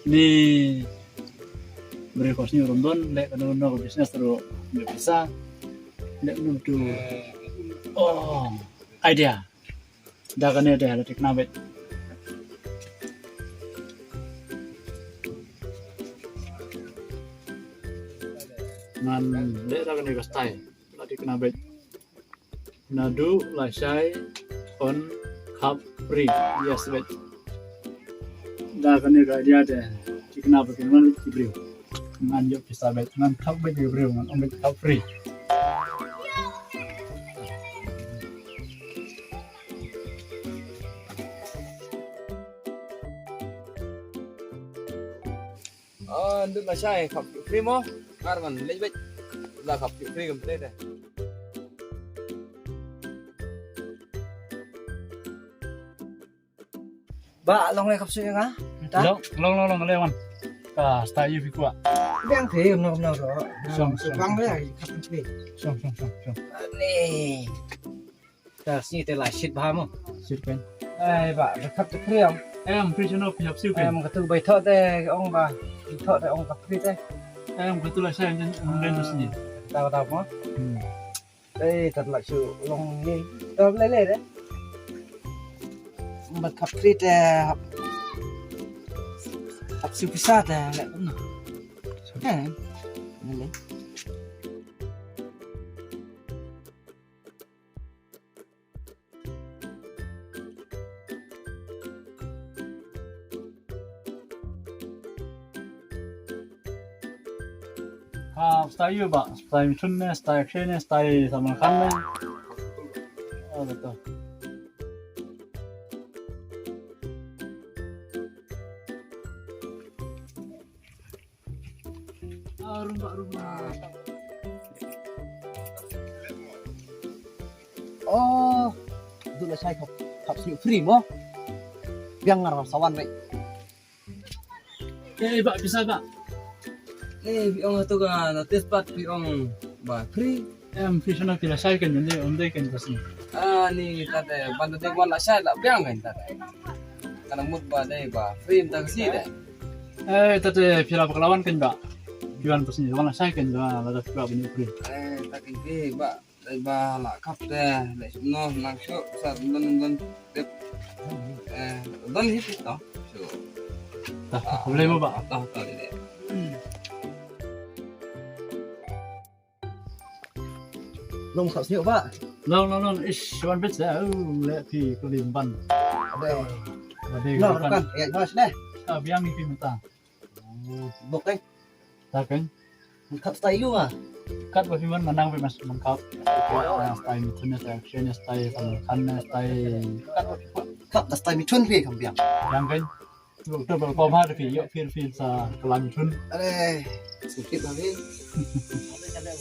Ni beri kosnya rondon lek kena bisnis terus nggak bisa lek tu oh idea dah kena ada ada teknabet ngan lek dah kena gastai lah teknabet nadu lasai on cup free yes bet dah kena dia ada teknabet mana diberi ngan yo bisa bet ngan cup bet diberi ngan on bet cup free Ndut là sai khắp free mo, ngar còn lấy bích là khắp free cầm tên này. Ba long này khắp suy ngá. long lewan ka style yu fikwa Đang thế hôm nào đó. Xong, Vắng đấy khắp suy. xong Nè. Ta xin tên lại shit ba mo. sirpen Ai ba khắp free không? em prisoner pihak siu kan Em cái từ bài thợ đây ông bà thợ đây ông khắp free đây. em betul lah saya lên tu sini Tao tao mo. Đây thật là sự long đi. Tao lấy đấy. Mà khắp free đây khắp siêu pizza đây lại cũng nào. Nè. Nè. style yu ba style mitun ne style action ne style Salman Khan ne oh betul rumah Oh, itu là sai khắp siêu free mo. Biang ngar sawan vậy. pak bisa pak Nih, ông tu kan notice part ông bah free. em prisoner tidak saya kan jadi ondai kan tu sini Ni tadi bantu dia buat lah sai lah biang kan tadi. Karena mood bah deh bah free tak sih deh. tadi pila paklawan kan pak jualan tu sini jualan saya kan jualan ada juga bunyi free Tak kini bah deh bah lah kap deh, deh no langsung saat don dep don hit itu. tak boleh mau pak Tahu deh. Long khắp siêu ba. long ish one bit saya lihat di kelimpan Đây. ada Nó kan kan, ya mas đây. biang ni minta Bok đây. tak kan Khắp style luôn à. kat bagi man menang mas mengkap style mitun style action style Salman Khan style Khắp là style mitun phê không biang. yang kan tu berkau ada feel sa kelam mitun Đây. Sedikit lagi.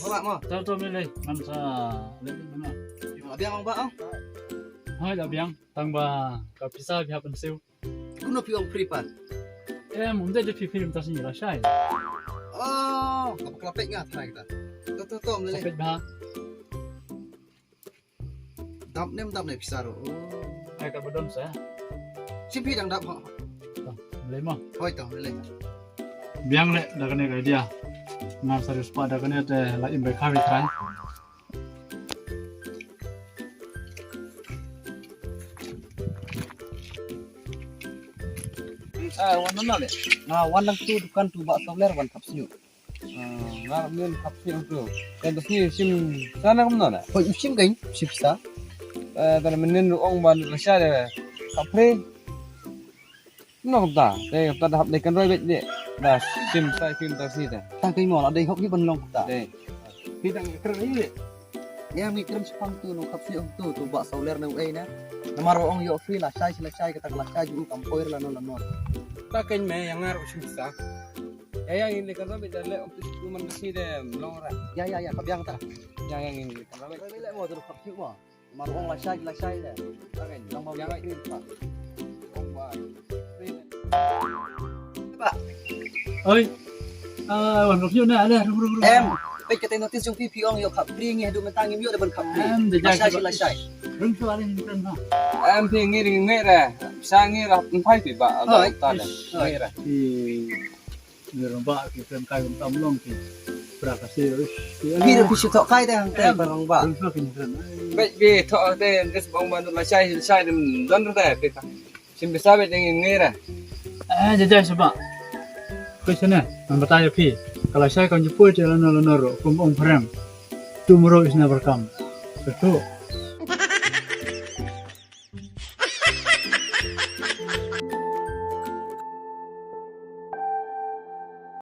Các bạn mà. tahu milih man sa lihat mana Biang ông bạn không? hai dah biang tambah kau bisa pihak pensiu Cũng nó phi ông free pan. Udah jadi film tas ni lah Syai Oh, apa kelapek nggak try kita? Tuh, mulai. Sakit bah Dap nem pisar. Oh. Ay kat bedon saya Sipi đang dap họ. Boleh mah Hoi toh, mulai. biang lek dah kena kayak dia ngar serius pak dah kena teh lah imbe kami try Wan mana deh? Nah, wan lang tu dukan tu bak soler wan khắp siêu. Ngar min khắp siêu tu. Dan tu sini sim sana kamu mana? Hoi usim kain, sip sa. Dan minin ông ban Russia deh. Khắp free. Nó không ta, đây ta đã học để cần rồi bệnh deh. Dah sim sai film tak sih deh. Ta kain mo đây hok ni ban long ta. Deh. Bidang keren ini deh. Ya mi kirim sepang tu no khắp siêu tu bak soler nang ai na. Namaro ong yo free la sai kata la sai ju kampoir la no. Tak kena me yang ngar usim sa. Yang ini kan robek dan le untuk cuma sih deh long rak. Ya, kabiang ta. Yang ini kan robek. Đây lại mo tu khắp siêu mo. Namaro ong la sai la. Tak kena. Long mau Yang yang ini kirim pa. ông ban. Pak, ơi wan kau ni ada rum em bây giờ notice trong phi ong yo khắp free nghe du mentang im yo de ban khắp free. Em để La jaga sai la sai. rum tu ada ni kan ha Em thì nghe deh. sangi lah empai tiba Oh, tada oh. ngira di rumah kita kayu tamlong ki prakasi terus Pira pisu tok kai dah hang teh barang ba. bet bi tho te des bong ban la sai dem don ta te sim bisa bet ngira jajah sebab ke sana bertanya pi kalau saya kan jeput jalan lalu naro kum perang tomorrow is never come betul